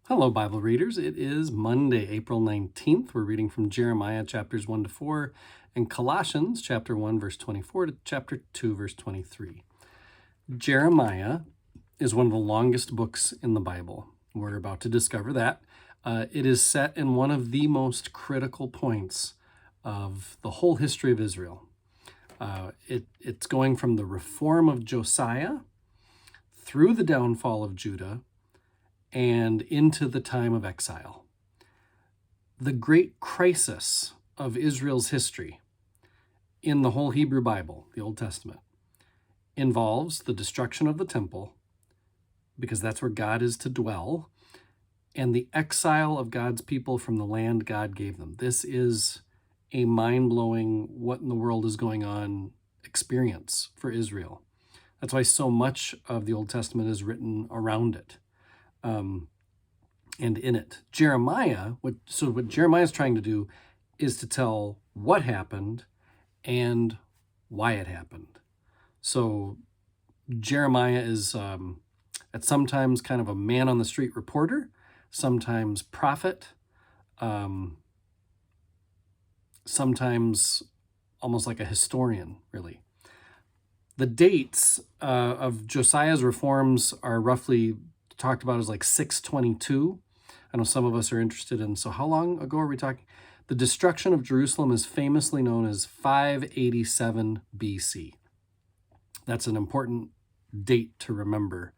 Hello, Bible readers. It is Monday, April 19th. We're reading from Jeremiah chapters 1 to 4 and Colossians chapter 1, verse 24 to chapter 2, verse 23. Jeremiah is one of the longest books in the Bible. We're about to discover that. It is set in one of the most critical points of the whole history of Israel. It's going from the reform of Josiah through the downfall of Judah and into the time of exile. The great crisis of Israel's history in the whole Hebrew Bible, the Old Testament, involves the destruction of the temple, because that's where God is to dwell, and the exile of God's people from the land God gave them. This is a mind-blowing, what in the world is going on experience for Israel. That's why so much of the Old Testament is written around it. And in it. Jeremiah, what Jeremiah is trying to do is to tell what happened and why it happened. So Jeremiah is at sometimes kind of a man on the street reporter, sometimes prophet, sometimes almost like a historian, really. The dates of Josiah's reforms are roughly talked about as like 622. I know some of us are interested in, so how long ago are we talking? The destruction of Jerusalem is famously known as 587 BC. That's an important date to remember.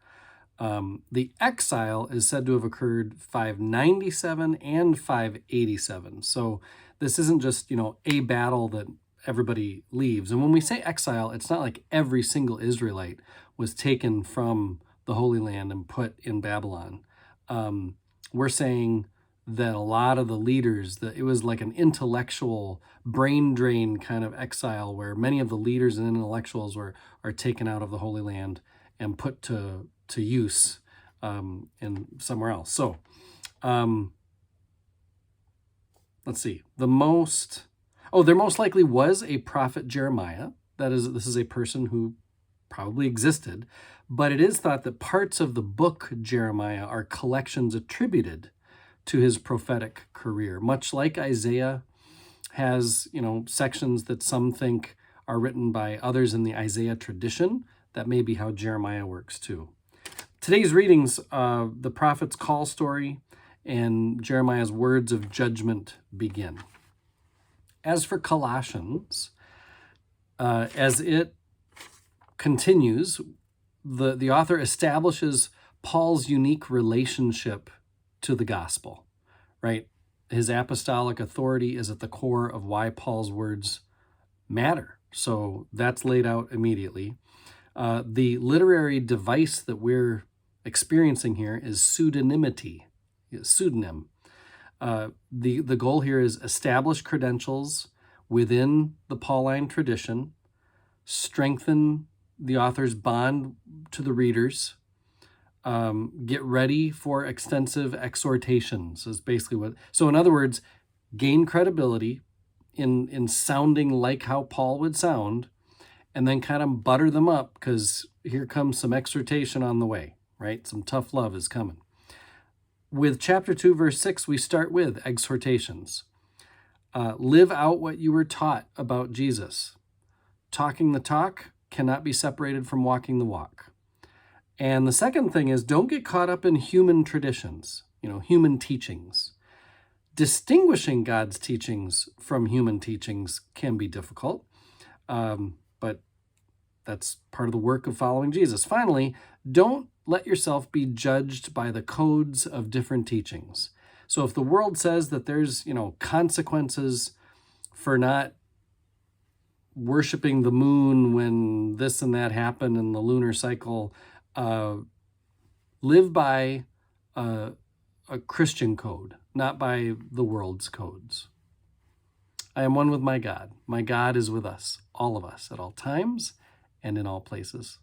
The exile is said to have occurred 597 and 587. So this isn't just, a battle that everybody leaves. And when we say exile, it's not like every single Israelite was taken from the Holy Land and put in Babylon. We're saying that a lot of the leaders, that it was like an intellectual brain drain kind of exile where many of the leaders and intellectuals are taken out of the Holy Land and put to use in somewhere else. So let's see. There most likely was a prophet Jeremiah. This is a person who probably existed, but it is thought that parts of the book Jeremiah are collections attributed to his prophetic career, much like Isaiah has, sections that some think are written by others in the Isaiah tradition. That may be how Jeremiah works too. Today's readings, the prophet's call story and Jeremiah's words of judgment begin. As for Colossians, as it continues, the author establishes Paul's unique relationship to the gospel, right? His apostolic authority is at the core of why Paul's words matter. So that's laid out immediately. The literary device that we're experiencing here is pseudonymity, pseudonym. The goal here is establish credentials within the Pauline tradition, strengthen the author's bond to the readers, get ready for extensive exhortations is basically what. So in other words, gain credibility in sounding like how Paul would sound, and then kind of butter them up because here comes some exhortation on the way, right? Some tough love is coming. With chapter 2, verse 6, we start with exhortations. Live out what you were taught about Jesus. Talking the talk cannot be separated from walking the walk. And the second thing is, don't get caught up in human traditions, human teachings. Distinguishing God's teachings from human teachings can be difficult, but that's part of the work of following Jesus. Finally, don't let yourself be judged by the codes of different teachings. So if the world says that there's, consequences for not worshiping the moon when this and that happened in the lunar cycle, live by a Christian code, not by the world's codes. I am one with my God. My God is with us, all of us, at all times and in all places.